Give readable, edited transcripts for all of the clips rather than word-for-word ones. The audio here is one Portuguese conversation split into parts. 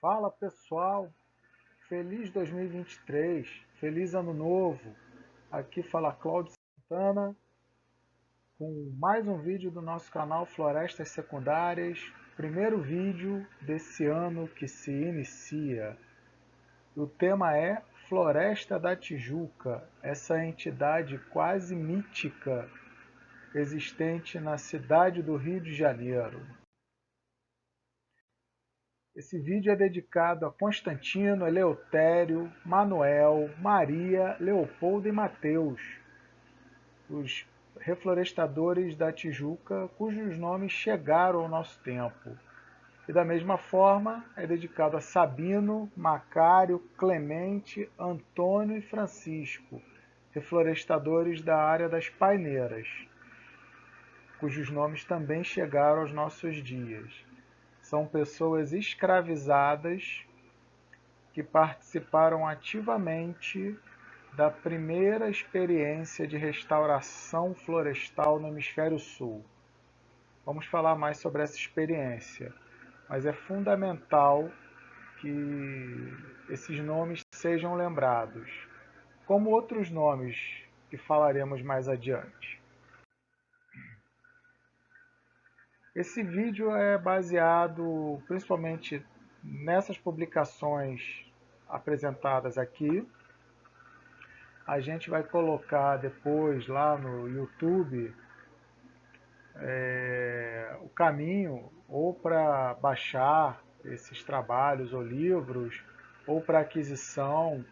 Fala pessoal, feliz 2023, feliz ano novo. Aqui fala Cláudio Santana com mais um vídeo do nosso canal Florestas Secundárias, primeiro vídeo desse ano que se inicia. O tema é Floresta da Tijuca, essa entidade quase mítica existente na cidade do Rio de Janeiro. Esse vídeo é dedicado a Constantino, Eleutério, Manuel, Maria, Leopoldo e Mateus, os reflorestadores da Tijuca, cujos nomes chegaram ao nosso tempo. E da mesma forma, é dedicado a Sabino, Macário, Clemente, Antônio e Francisco, reflorestadores da área das Paineiras, cujos nomes também chegaram aos nossos dias. São pessoas escravizadas que participaram ativamente da primeira experiência de restauração florestal no Hemisfério Sul. Vamos falar mais sobre essa experiência, mas é fundamental que esses nomes sejam lembrados, como outros nomes que falaremos mais adiante. Esse vídeo é baseado principalmente nessas publicações apresentadas aqui. A gente vai colocar depois lá no YouTube o caminho ou para baixar esses trabalhos ou livros ou para aquisição.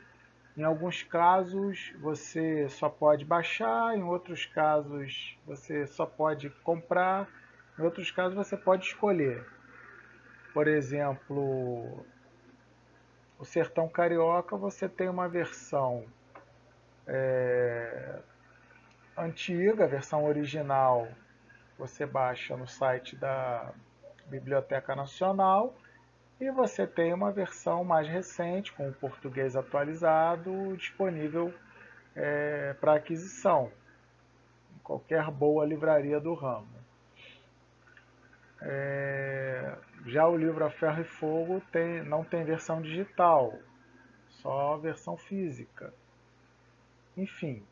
Em alguns casos você só pode baixar, em outros casos você só pode comprar, em outros casos você pode escolher. Por exemplo, o Sertão Carioca você tem uma versão antiga, a versão original você baixa no site da Biblioteca Nacional e você tem uma versão mais recente, com o português atualizado, disponível para aquisição em qualquer boa livraria do ramo. Já o livro A Ferro e Fogo não tem versão digital, só versão física. Enfim,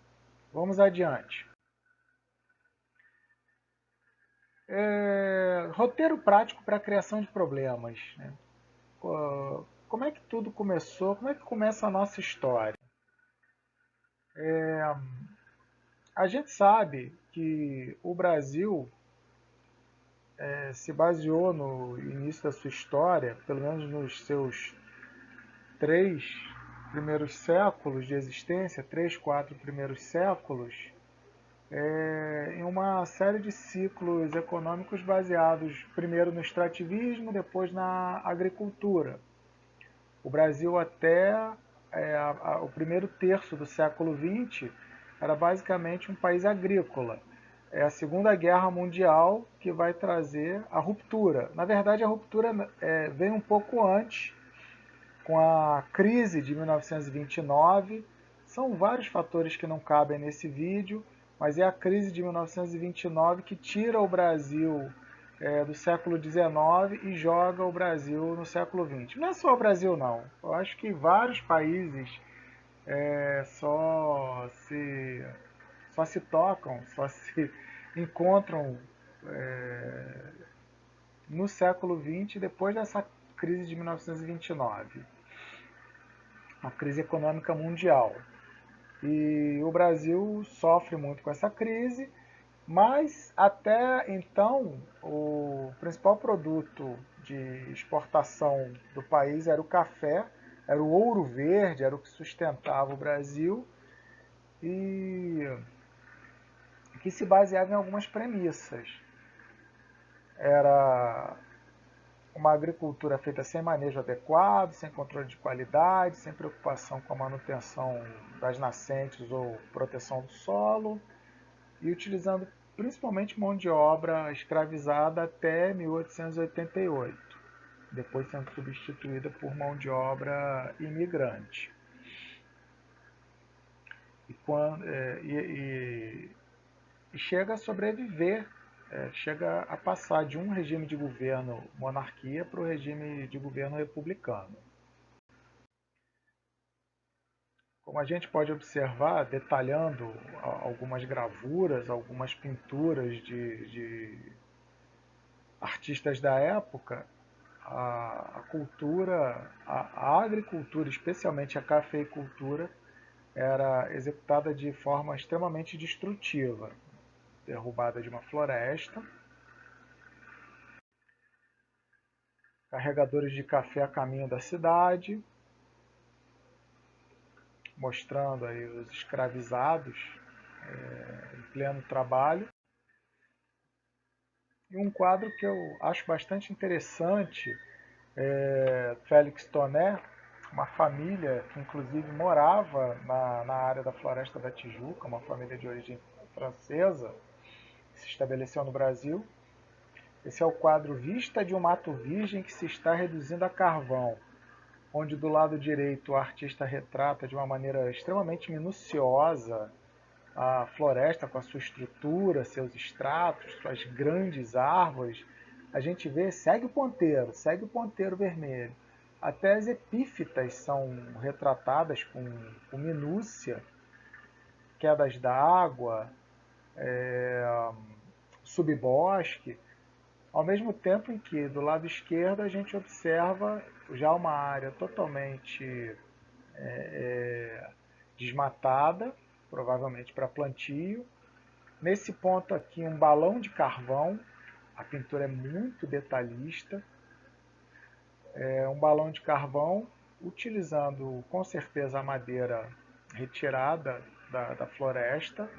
vamos adiante. Roteiro prático para a criação de problemas, né? Como é que tudo começou? Como é que começa a nossa história? A gente sabe que o Brasil se baseou no início da sua história, pelo menos nos seus 3 primeiros séculos de existência, 3, 4 primeiros séculos, em uma série de ciclos econômicos baseados primeiro no extrativismo, depois na agricultura. O Brasil até o primeiro terço do século XX era basicamente um país agrícola. É a Segunda Guerra Mundial que vai trazer a ruptura. Na verdade, a ruptura vem um pouco antes, com a crise de 1929. São vários fatores que não cabem nesse vídeo, mas é a crise de 1929 que tira o Brasil do século XIX e joga o Brasil no século XX. Não é só o Brasil, não. Eu acho que vários países só se tocam, só se encontram no século XX depois dessa crise de 1929, a crise econômica mundial. E o Brasil sofre muito com essa crise, mas até então o principal produto de exportação do país era o café, era o ouro verde, era o que sustentava o Brasil e que se baseava em algumas premissas. Era uma agricultura feita sem manejo adequado, sem controle de qualidade, sem preocupação com a manutenção das nascentes ou proteção do solo, e utilizando principalmente mão de obra escravizada até 1888, depois sendo substituída por mão de obra imigrante. E chega a sobreviver chega a passar de um regime de governo monarquia para o regime de governo republicano. Como a gente pode observar, detalhando algumas gravuras, algumas pinturas de artistas da época, a cultura, a agricultura, especialmente a cafeicultura, era executada de forma extremamente destrutiva. Derrubada de uma floresta, carregadores de café a caminho da cidade, mostrando aí os escravizados em pleno trabalho. E um quadro que eu acho bastante interessante, Félix Toné, uma família que inclusive morava na área da Floresta da Tijuca, uma família de origem francesa, que se estabeleceu no Brasil. Esse é o quadro Vista de um Mato Virgem que se está reduzindo a carvão, onde do lado direito o artista retrata de uma maneira extremamente minuciosa a floresta com a sua estrutura, seus estratos, suas grandes árvores. A gente vê, segue o ponteiro vermelho. Até as epífitas são retratadas com minúcia, quedas d'água, subbosque, ao mesmo tempo em que do lado esquerdo a gente observa já uma área totalmente desmatada, provavelmente para plantio. Nesse ponto aqui um balão de carvão, a pintura é muito detalhista, um balão de carvão utilizando com certeza a madeira retirada da floresta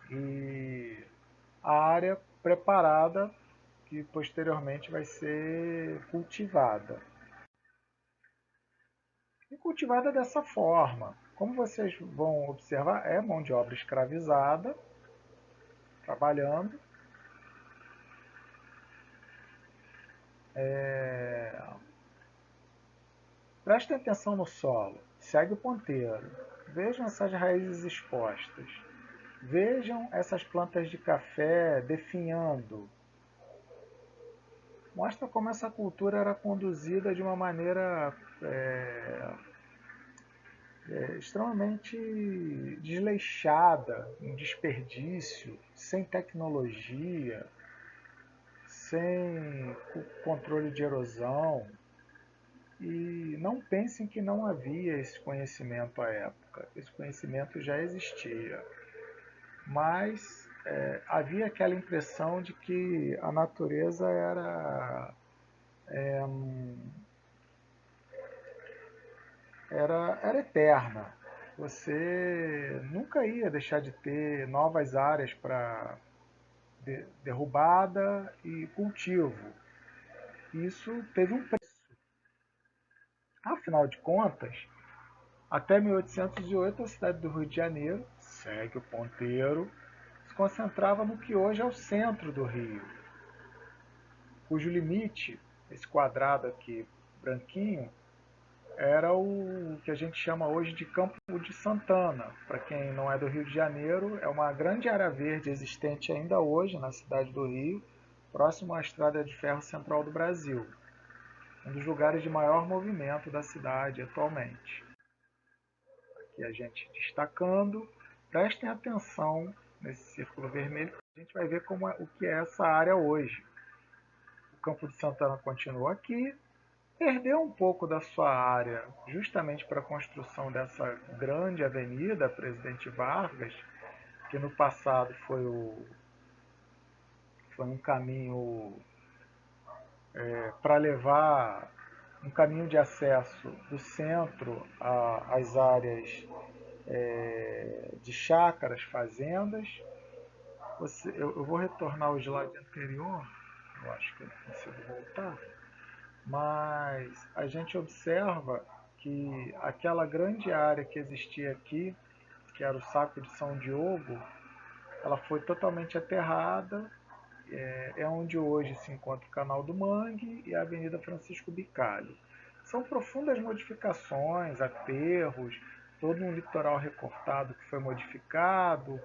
e a área preparada que posteriormente vai ser cultivada. E cultivada dessa forma. Como vocês vão observar, é mão de obra escravizada, trabalhando. Prestem atenção no solo, segue o ponteiro, vejam essas raízes expostas, vejam essas plantas de café definhando. Mostra como essa cultura era conduzida de uma maneira extremamente desleixada, um desperdício, sem tecnologia, sem controle de erosão. E não pensem que não havia esse conhecimento à época. Esse conhecimento já existia. Mas havia aquela impressão de que a natureza era eterna. Você nunca ia deixar de ter novas áreas para derrubada e cultivo. Isso teve um preço. Afinal de contas, até 1808 a cidade do Rio de Janeiro, segue o ponteiro, se concentrava no que hoje é o centro do Rio, cujo limite, esse quadrado aqui branquinho, era o que a gente chama hoje de Campo de Santana. Para quem não é do Rio de Janeiro, é uma grande área verde existente ainda hoje na cidade do Rio, próximo à Estrada de Ferro Central do Brasil, um dos lugares de maior movimento da cidade atualmente. Aqui a gente destacando, prestem atenção nesse círculo vermelho, a gente vai ver o que é essa área hoje. O Campo de Santana continua aqui, perdeu um pouco da sua área justamente para a construção dessa grande avenida Presidente Vargas, que no passado foi um caminho para levar um caminho de acesso do centro às áreas de chácaras, fazendas. Eu vou retornar o slide anterior, eu acho que eu consigo voltar, mas a gente observa que aquela grande área que existia aqui, que era o Saco de São Diogo, ela foi totalmente aterrada, é onde hoje se encontra o Canal do Mangue e a Avenida Francisco Bicalho. São profundas modificações, aterros, todo um litoral recortado que foi modificado,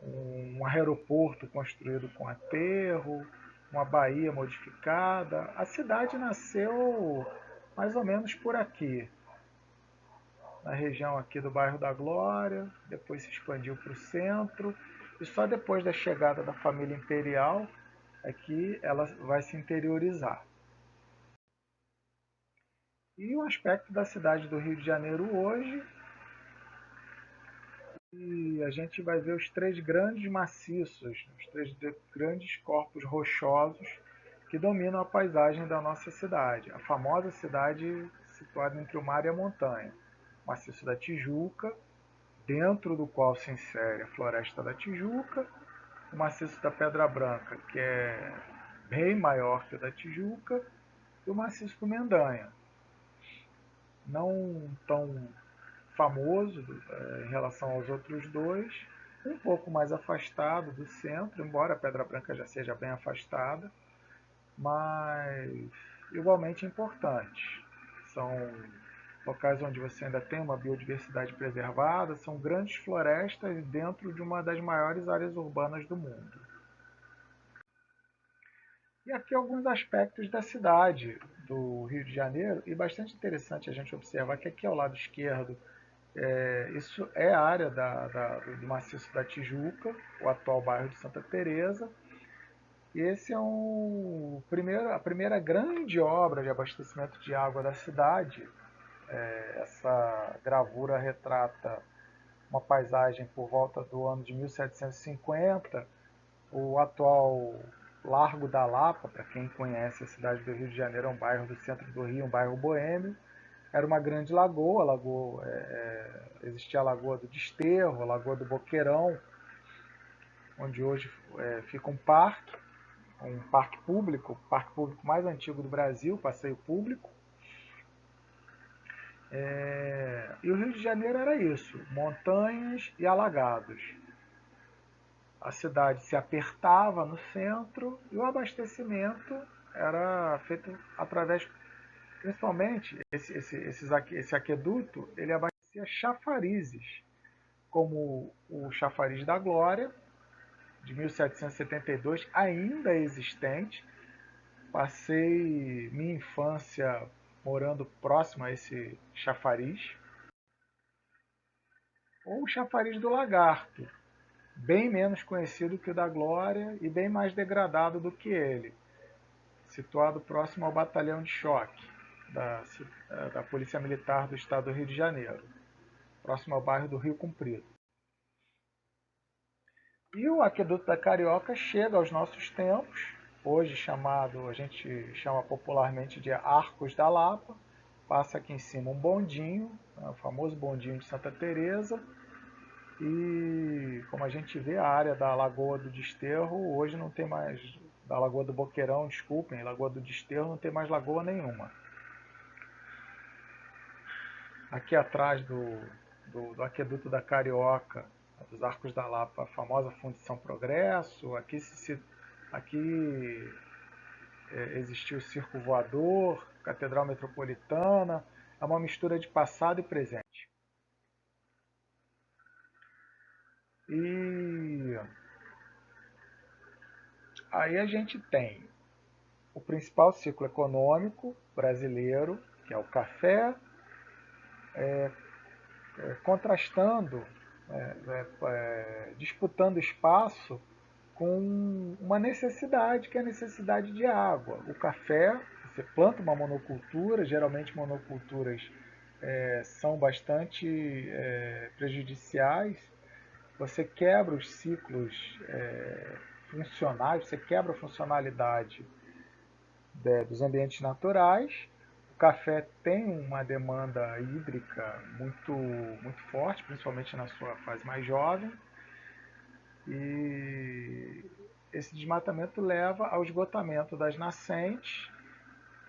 um aeroporto construído com aterro, uma baía modificada. A cidade nasceu mais ou menos por aqui, na região aqui do bairro da Glória, depois se expandiu para o centro, e só depois da chegada da família imperial é que ela vai se interiorizar. E o aspecto da cidade do Rio de Janeiro hoje, e a gente vai ver os três grandes maciços, os três grandes corpos rochosos que dominam a paisagem da nossa cidade. A famosa cidade situada entre o mar e a montanha. O maciço da Tijuca, dentro do qual se insere a Floresta da Tijuca, o maciço da Pedra Branca, que é bem maior que o da Tijuca, e o maciço do Mendanha, não tão famoso em relação aos outros dois, um pouco mais afastado do centro, embora a Pedra Branca já seja bem afastada, mas igualmente importante. São locais onde você ainda tem uma biodiversidade preservada, são grandes florestas dentro de uma das maiores áreas urbanas do mundo. E aqui alguns aspectos da cidade do Rio de Janeiro, e bastante interessante a gente observar que aqui ao lado esquerdo, isso é a área do maciço da Tijuca, o atual bairro de Santa Teresa. E esse é a primeira grande obra de abastecimento de água da cidade. Essa gravura retrata uma paisagem por volta do ano de 1750, o atual Largo da Lapa. Para quem conhece a cidade do Rio de Janeiro, é um bairro do centro do Rio, um bairro boêmio. Era uma grande lagoa, existia a Lagoa do Desterro, a Lagoa do Boqueirão, onde hoje fica um parque público, o parque público mais antigo do Brasil, passeio público. E o Rio de Janeiro era isso, montanhas e alagados. A cidade se apertava no centro e o abastecimento era feito através, principalmente, esse aqueduto, ele abastecia chafarizes, como o chafariz da Glória, de 1772, ainda existente. Passei minha infância morando próximo a esse chafariz. Ou o chafariz do Lagarto, bem menos conhecido que o da Glória e bem mais degradado do que ele, situado próximo ao batalhão de choque da Polícia Militar do Estado do Rio de Janeiro, próximo ao bairro do Rio Comprido. E o aqueduto da Carioca chega aos nossos tempos, hoje chamado, a gente chama popularmente de Arcos da Lapa, passa aqui em cima um bondinho, o famoso bondinho de Santa Teresa, e como a gente vê, a área da Lagoa do Desterro hoje não tem mais, da Lagoa do Boqueirão, desculpem, Lagoa do Desterro não tem mais lagoa nenhuma. Aqui atrás do aqueduto da Carioca, dos Arcos da Lapa, a famosa Fundição Progresso, aqui existiu o Circo Voador, Catedral Metropolitana, é uma mistura de passado e presente. E aí a gente tem o principal ciclo econômico brasileiro, que é o café, contrastando, disputando espaço com uma necessidade, que é a necessidade de água. O café, você planta uma monocultura, geralmente monoculturas são bastante prejudiciais, você quebra os ciclos funcionais, você quebra a funcionalidade dos ambientes naturais. O café tem uma demanda hídrica muito forte, principalmente na sua fase mais jovem, e esse desmatamento leva ao esgotamento das nascentes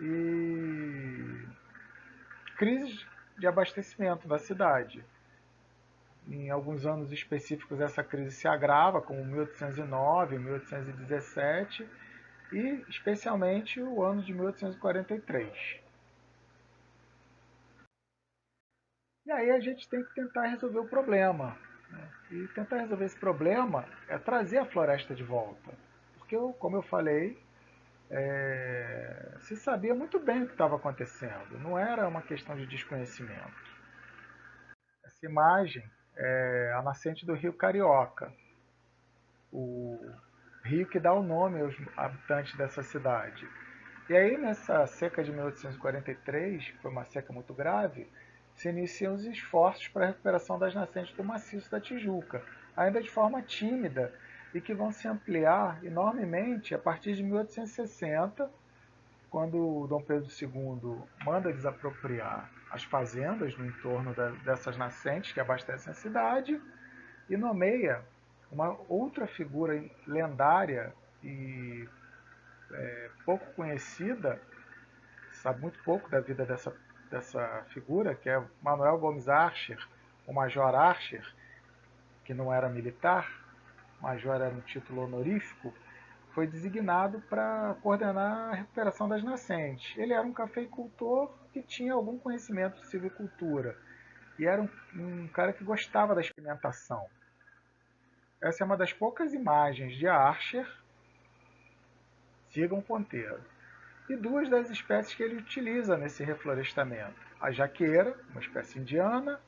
e crises de abastecimento da cidade. Em alguns anos específicos essa crise se agrava, como 1809, 1817 e especialmente o ano de 1843. E aí a gente tem que tentar resolver o problema. E tentar resolver esse problema é trazer a floresta de volta. Porque, como eu falei, se sabia muito bem o que estava acontecendo. Não era uma questão de desconhecimento. Essa imagem é a nascente do rio Carioca, o rio que dá o nome aos habitantes dessa cidade. E aí, nessa seca de 1843, que foi uma seca muito grave, se iniciam os esforços para a recuperação das nascentes do maciço da Tijuca, ainda de forma tímida, e que vão se ampliar enormemente a partir de 1860, quando Dom Pedro II manda desapropriar as fazendas no entorno dessas nascentes que abastecem a cidade e nomeia uma outra figura lendária e pouco conhecida, sabe muito pouco da vida dessa figura, que é Manuel Gomes Archer, o Major Archer, que não era militar, Major era um título honorífico, foi designado para coordenar a recuperação das nascentes. Ele era um cafeicultor que tinha algum conhecimento de silvicultura e era um cara que gostava da experimentação. Essa é uma das poucas imagens de Archer, sigam ponteiro, e duas das espécies que ele utiliza nesse reflorestamento. A jaqueira, uma espécie indiana,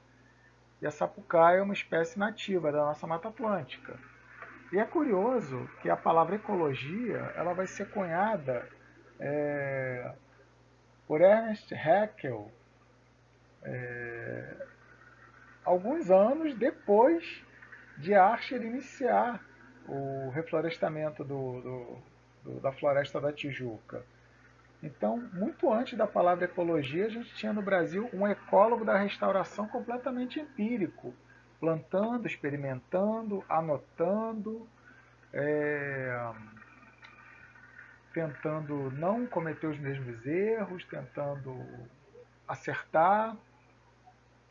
e a sapucaia, uma espécie nativa da nossa Mata Atlântica. E é curioso que a palavra ecologia ela vai ser cunhada por Ernest Haeckel alguns anos depois de Archer iniciar o reflorestamento da floresta da Tijuca. Então, muito antes da palavra ecologia, a gente tinha no Brasil um ecólogo da restauração completamente empírico, plantando, experimentando, anotando, é, tentando não cometer os mesmos erros, tentando acertar,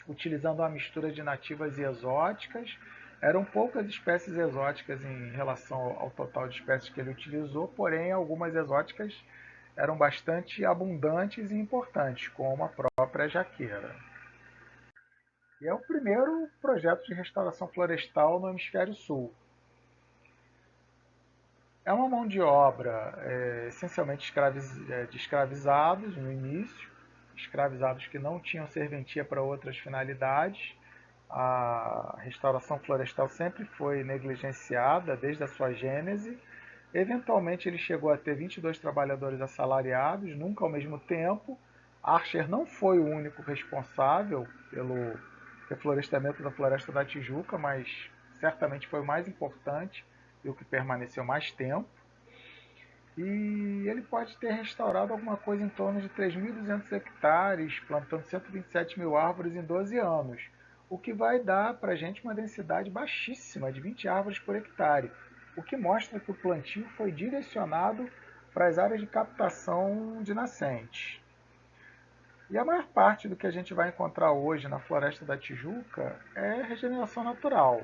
utilizando uma mistura de nativas e exóticas. Eram poucas espécies exóticas em relação ao total de espécies que ele utilizou, porém algumas exóticas eram bastante abundantes e importantes, como a própria jaqueira. E é o primeiro projeto de restauração florestal no hemisfério sul. É uma mão de obra essencialmente de escravizados no início, escravizados que não tinham serventia para outras finalidades. A restauração florestal sempre foi negligenciada desde a sua gênese. Eventualmente ele chegou a ter 22 trabalhadores assalariados, nunca ao mesmo tempo. Archer não foi o único responsável pelo reflorestamento da Floresta da Tijuca, mas certamente foi o mais importante e o que permaneceu mais tempo. E ele pode ter restaurado alguma coisa em torno de 3.200 hectares, plantando 127 mil árvores em 12 anos, o que vai dar para a gente uma densidade baixíssima de 20 árvores por hectare, o que mostra que o plantio foi direcionado para as áreas de captação de nascentes. E a maior parte do que a gente vai encontrar hoje na Floresta da Tijuca é regeneração natural.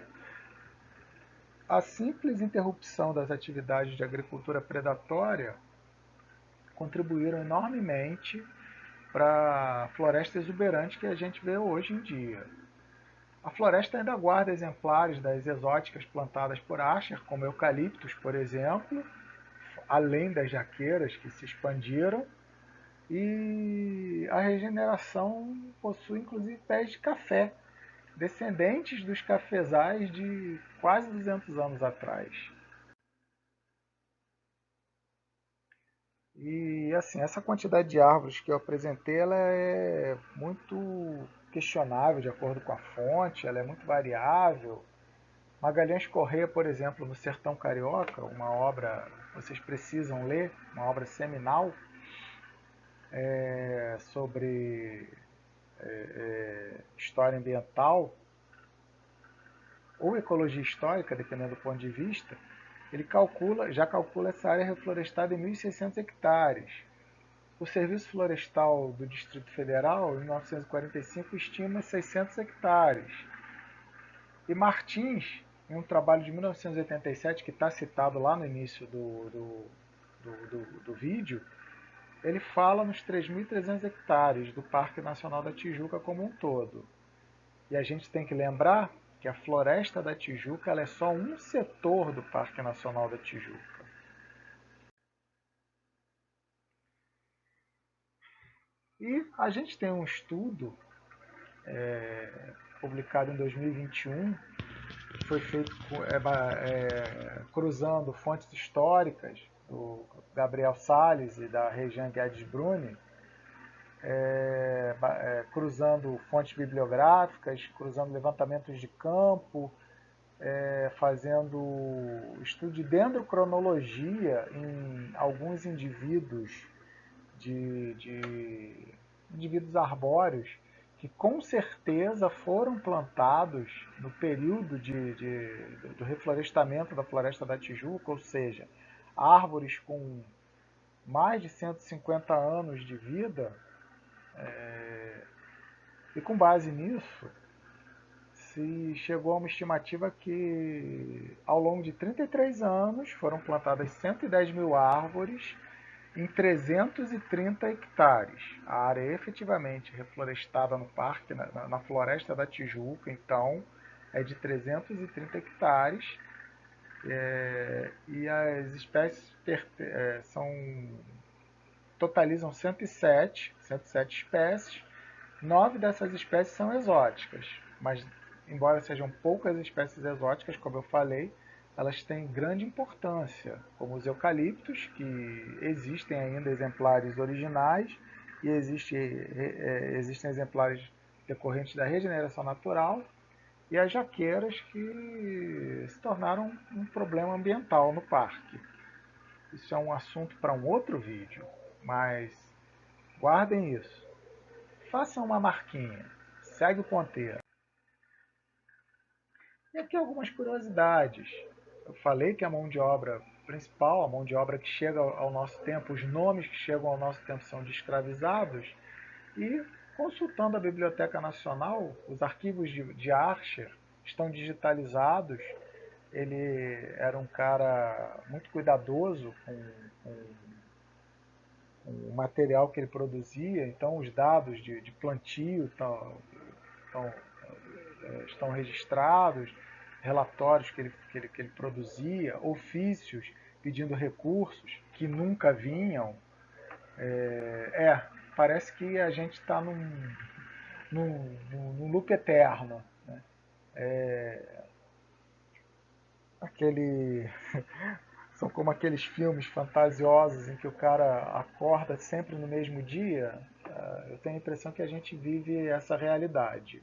A simples interrupção das atividades de agricultura predatória contribuíram enormemente para a floresta exuberante que a gente vê hoje em dia. A floresta ainda guarda exemplares das exóticas plantadas por Asher, como eucaliptos, por exemplo, além das jaqueiras que se expandiram, e a regeneração possui inclusive pés de café, descendentes dos cafezais de quase 200 anos atrás. E assim, essa quantidade de árvores que eu apresentei, ela é muito questionável de acordo com a fonte, ela é muito variável. Magalhães Corrêa, por exemplo, no Sertão Carioca, uma obra que vocês precisam ler, uma obra seminal sobre história ambiental ou ecologia histórica, dependendo do ponto de vista, ele já calcula essa área reflorestada em 1.600 hectares. O Serviço Florestal do Distrito Federal, em 1945, estima 600 hectares. E Martins, em um trabalho de 1987, que está citado lá no início do vídeo, ele fala nos 3.300 hectares do Parque Nacional da Tijuca como um todo. E a gente tem que lembrar que a Floresta da Tijuca ela é só um setor do Parque Nacional da Tijuca. E a gente tem um estudo publicado em 2021, que foi feito cruzando fontes históricas do Gabriel Salles e da Regiane Guedes Bruni, cruzando fontes bibliográficas, cruzando levantamentos de campo, fazendo estudo de dendrocronologia em alguns indivíduos de indivíduos arbóreos que com certeza foram plantados no período do reflorestamento da Floresta da Tijuca, ou seja, árvores com mais de 150 anos de vida, e com base nisso se chegou a uma estimativa que ao longo de 33 anos foram plantadas 110 mil árvores em 330 hectares. A área efetivamente reflorestada no parque, na Floresta da Tijuca, então, é de 330 hectares. E as espécies totalizam 107 espécies. 9 dessas espécies são exóticas, mas embora sejam poucas espécies exóticas, como eu falei, elas têm grande importância, como os eucaliptos, que existem ainda exemplares originais e existem exemplares decorrentes da regeneração natural, e as jaqueiras, que se tornaram um problema ambiental no parque. Isso é um assunto para um outro vídeo, mas guardem isso. Façam uma marquinha, segue o ponteiro. E aqui algumas curiosidades. Eu falei que a mão de obra principal, a mão de obra que chega ao nosso tempo, os nomes que chegam ao nosso tempo são de escravizados, e consultando a Biblioteca Nacional, os arquivos de Archer estão digitalizados. Ele era um cara muito cuidadoso com o material que ele produzia, então os dados de plantio estão registrados, relatórios que ele produzia, ofícios pedindo recursos que nunca vinham. Parece que a gente está num loop eterno. Né? Aquele São como aqueles filmes fantasiosos em que o cara acorda sempre no mesmo dia. Eu tenho a impressão que a gente vive essa realidade.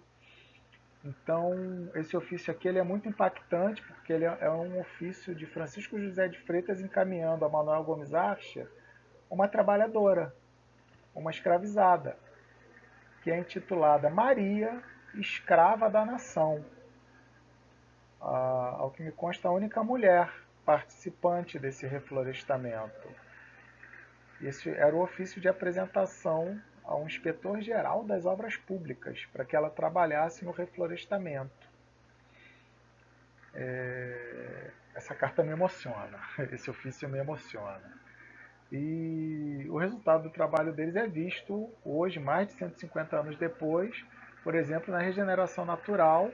Então, esse ofício aqui ele é muito impactante, porque ele é um ofício de Francisco José de Freitas encaminhando a Manuel Gomes Archer uma trabalhadora, uma escravizada, que é intitulada Maria, Escrava da Nação. Ao que me consta, a única mulher participante desse reflorestamento. Esse era o ofício de apresentação a um inspetor-geral das obras públicas, para que ela trabalhasse no reflorestamento. Essa carta me emociona, esse ofício me emociona. E o resultado do trabalho deles é visto hoje, mais de 150 anos depois, por exemplo, na regeneração natural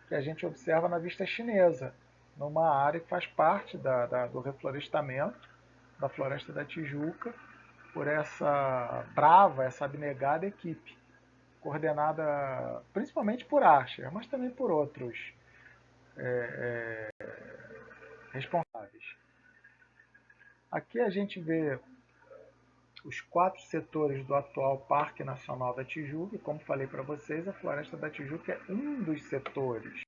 que a gente observa na vista chinesa, numa área que faz parte do reflorestamento da Floresta da Tijuca, por essa brava, essa abnegada equipe, coordenada principalmente por Archer, mas também por outros responsáveis. Aqui a gente vê os 4 setores do atual Parque Nacional da Tijuca, e como falei para vocês, a Floresta da Tijuca é um dos setores.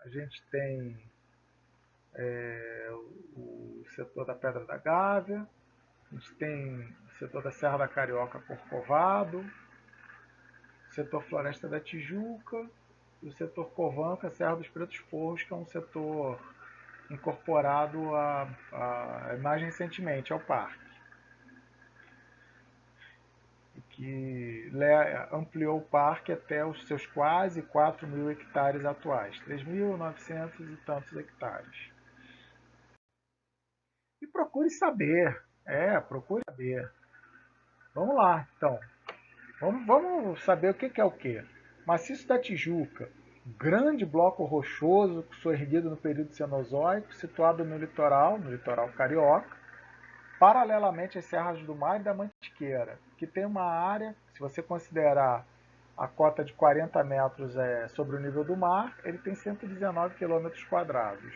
A gente tem o setor da Pedra da Gávea, a gente tem o setor da Serra da Carioca Corcovado, o setor Floresta da Tijuca e o setor Covanca, Serra dos Pretos Forros, que é um setor incorporado mais recentemente ao parque, que ampliou o parque até os seus quase 4.000 hectares atuais, 3.900 e tantos hectares. E procure saber, procure saber. Vamos lá, então. Vamos saber o que é o que. Maciço da Tijuca, grande bloco rochoso soerguido no período Cenozoico, situado no litoral carioca, paralelamente às Serras do Mar e da Mantiqueira, que tem uma área, se você considerar a cota de 40 metros sobre o nível do mar, ele tem 119 quilômetros quadrados.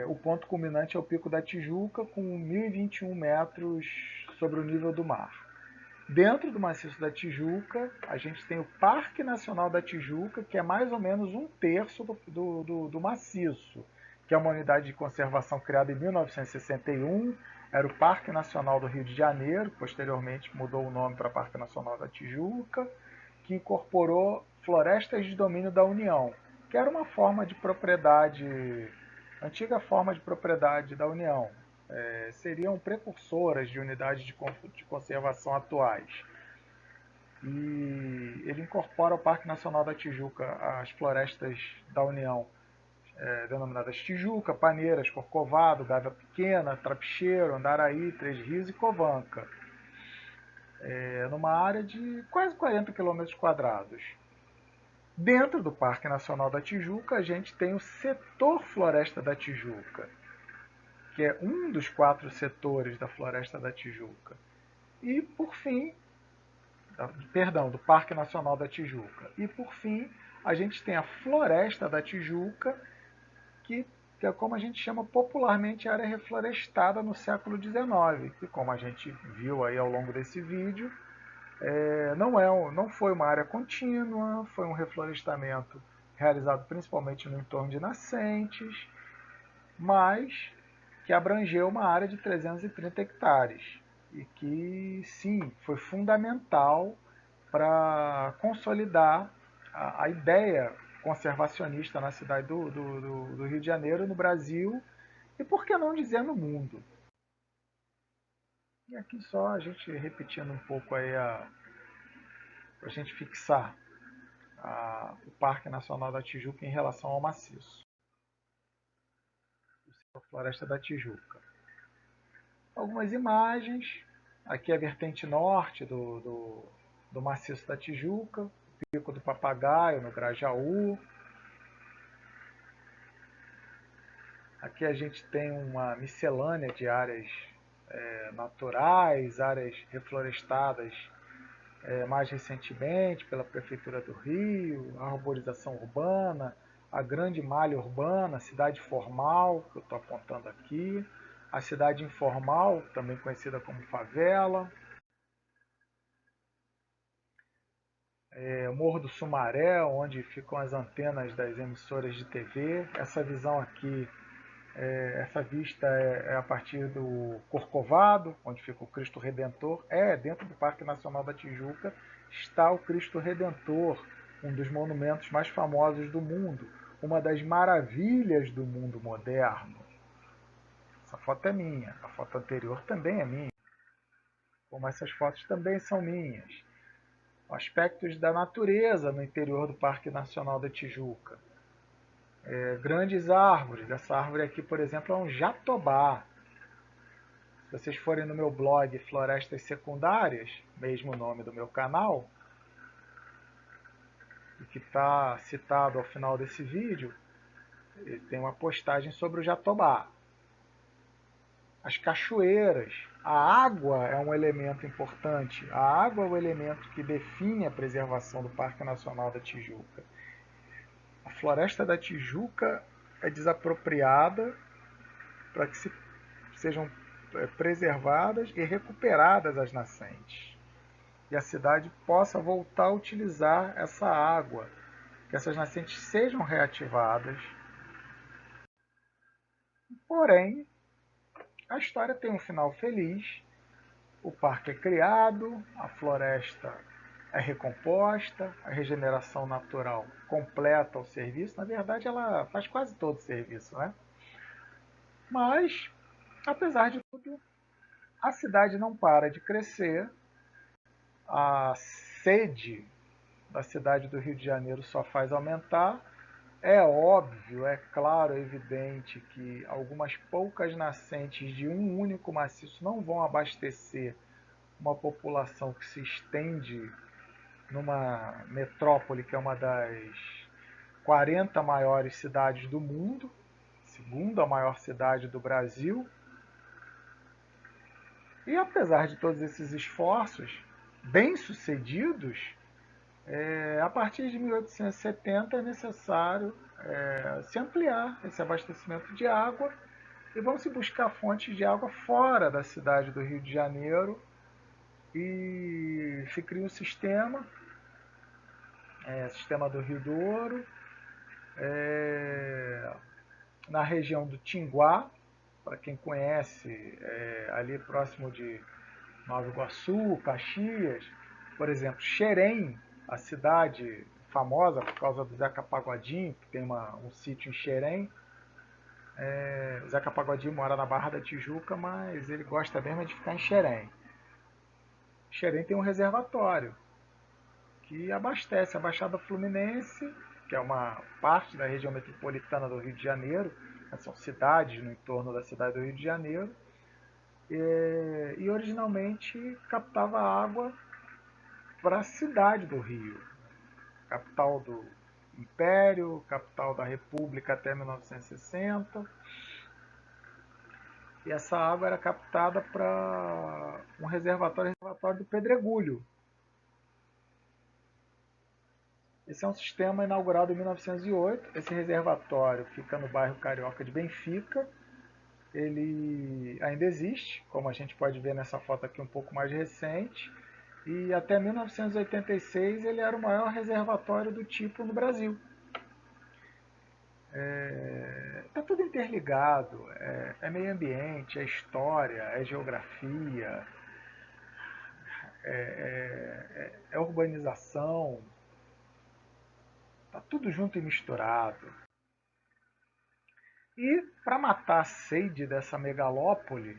O ponto culminante é o Pico da Tijuca, com 1.021 metros sobre o nível do mar. Dentro do maciço da Tijuca, a gente tem o Parque Nacional da Tijuca, que é mais ou menos um terço do maciço, que é uma unidade de conservação criada em 1961, era o Parque Nacional do Rio de Janeiro, posteriormente mudou o nome para Parque Nacional da Tijuca, que incorporou florestas de domínio da União, que era uma forma de propriedade, antiga forma de propriedade da União. Seriam precursoras de unidades de conservação atuais. E ele incorpora ao Parque Nacional da Tijuca as florestas da União, denominadas Tijuca, Paneiras, Corcovado, Gávea Pequena, Trapicheiro, Andaraí, Três Rios e Covanca, numa área de quase 40 quilômetros quadrados. Dentro do Parque Nacional da Tijuca, a gente tem o setor Floresta da Tijuca, que é um dos 4 setores da Floresta da Tijuca. E, por fim, do Parque Nacional da Tijuca. E, por fim, a gente tem a Floresta da Tijuca, que é como a gente chama popularmente a área reflorestada no século XIX, que, como a gente viu aí ao longo desse vídeo, não foi uma área contínua, foi um reflorestamento realizado principalmente no entorno de nascentes, mas que abrangeu uma área de 330 hectares e que, sim, foi fundamental para consolidar a ideia conservacionista na cidade do Rio de Janeiro, no Brasil e, por que não dizer, no mundo. E aqui só a gente repetindo um pouco aí para a gente fixar o Parque Nacional da Tijuca em relação ao maciço, a Floresta da Tijuca. Algumas imagens, aqui a vertente norte do maciço da Tijuca, o Pico do Papagaio no Grajaú. Aqui a gente tem uma miscelânea de áreas naturais, áreas reflorestadas mais recentemente pela Prefeitura do Rio, a arborização urbana, a grande malha urbana, a cidade formal, que eu estou apontando aqui, a cidade informal, também conhecida como favela, o Morro do Sumaré, onde ficam as antenas das emissoras de TV. Essa visão aqui, essa vista é a partir do Corcovado, onde fica o Cristo Redentor. Dentro do Parque Nacional da Tijuca está o Cristo Redentor, um dos monumentos mais famosos do mundo, uma das maravilhas do mundo moderno. Essa foto é minha, a foto anterior também é minha, como essas fotos também são minhas. Aspectos da natureza no interior do Parque Nacional da Tijuca. Grandes árvores. Essa árvore aqui, por exemplo, é um jatobá. Se vocês forem no meu blog Florestas Secundárias, mesmo nome do meu canal, que está citado ao final desse vídeo, tem uma postagem sobre o jatobá. As cachoeiras. A água é um elemento importante. A água é o elemento que define a preservação do Parque Nacional da Tijuca. A Floresta da Tijuca é desapropriada para que sejam preservadas e recuperadas as nascentes. E a cidade possa voltar a utilizar essa água, que essas nascentes sejam reativadas. Porém, a história tem um final feliz. O parque é criado, a floresta é recomposta, a regeneração natural completa o serviço. Na verdade, ela faz quase todo o serviço, né? Mas, apesar de tudo, a cidade não para de crescer. A sede da cidade do Rio de Janeiro só faz aumentar. É óbvio, é claro, é evidente que algumas poucas nascentes de um único maciço não vão abastecer uma população que se estende numa metrópole que é uma das 40 maiores cidades do mundo, segunda maior cidade do Brasil. E apesar de todos esses esforços bem-sucedidos, a partir de 1870 é necessário se ampliar esse abastecimento de água e vão se buscar fontes de água fora da cidade do Rio de Janeiro e se cria um sistema, sistema do Rio Douro, na região do Tinguá, para quem conhece, ali próximo de Nova Iguaçu, Caxias, por exemplo, Xerém, a cidade famosa por causa do Zeca Pagodinho, que tem um sítio em Xerém. O Zeca Pagodinho mora na Barra da Tijuca, mas ele gosta mesmo de ficar em Xerém. Xerém tem um reservatório que abastece a Baixada Fluminense, que é uma parte da região metropolitana do Rio de Janeiro, são cidades no entorno da cidade do Rio de Janeiro, e originalmente captava água para a cidade do Rio, capital do Império, capital da República até 1960. E essa água era captada para um reservatório do Pedregulho. Esse é um sistema inaugurado em 1908. Esse reservatório fica no bairro carioca de Benfica. Ele ainda existe, como a gente pode ver nessa foto aqui um pouco mais recente. E até 1986 ele era o maior reservatório do tipo no Brasil. Está tudo interligado, é meio ambiente, é história, é geografia, é urbanização, está tudo junto e misturado. E para matar a sede dessa megalópole,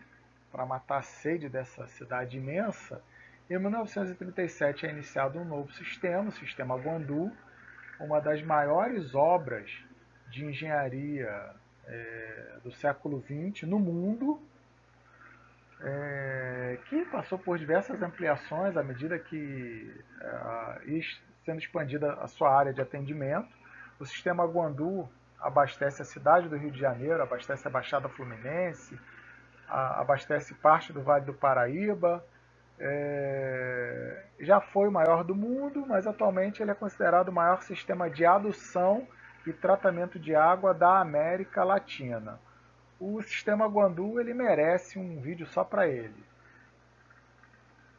para matar a sede dessa cidade imensa, em 1937 é iniciado um novo sistema, o Sistema Guandu, uma das maiores obras de engenharia do século XX no mundo, que passou por diversas ampliações à medida que ia sendo expandida a sua área de atendimento. O sistema Guandu abastece a cidade do Rio de Janeiro, abastece a Baixada Fluminense, abastece parte do Vale do Paraíba. Já foi o maior do mundo, mas atualmente ele é considerado o maior sistema de adução e tratamento de água da América Latina. O sistema Guandu ele merece um vídeo só para ele.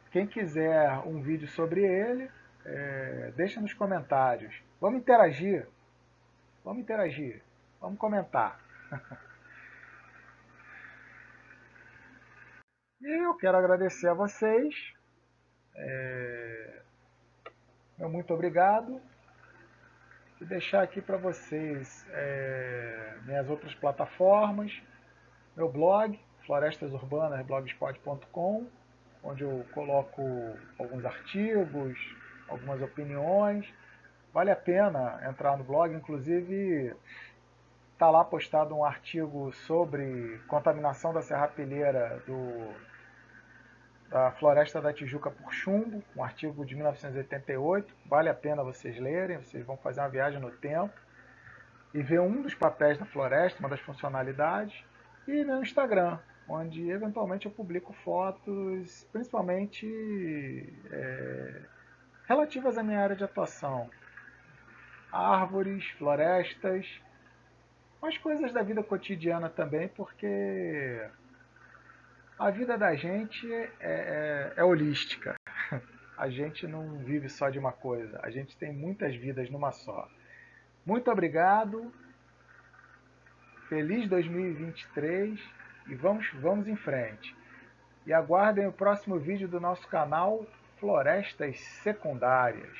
Quem quiser um vídeo sobre ele, deixa nos comentários. Vamos interagir, vamos comentar. E eu quero agradecer a vocês. Meu muito obrigado. E deixar aqui para vocês minhas outras plataformas, meu blog, florestasurbanas.blogspot.com, onde eu coloco alguns artigos, algumas opiniões. Vale a pena entrar no blog, inclusive está lá postado um artigo sobre contaminação da serrapilheira da Floresta da Tijuca por chumbo, um artigo de 1988, vale a pena vocês lerem, vocês vão fazer uma viagem no tempo e ver um dos papéis da floresta, uma das funcionalidades, e meu Instagram, onde eventualmente eu publico fotos, principalmente relativas à minha área de atuação, árvores, florestas, mas coisas da vida cotidiana também, porque a vida da gente é holística. A gente não vive só de uma coisa, a gente tem muitas vidas numa só. Muito obrigado, feliz 2023 e vamos em frente. E aguardem o próximo vídeo do nosso canal Florestas Secundárias.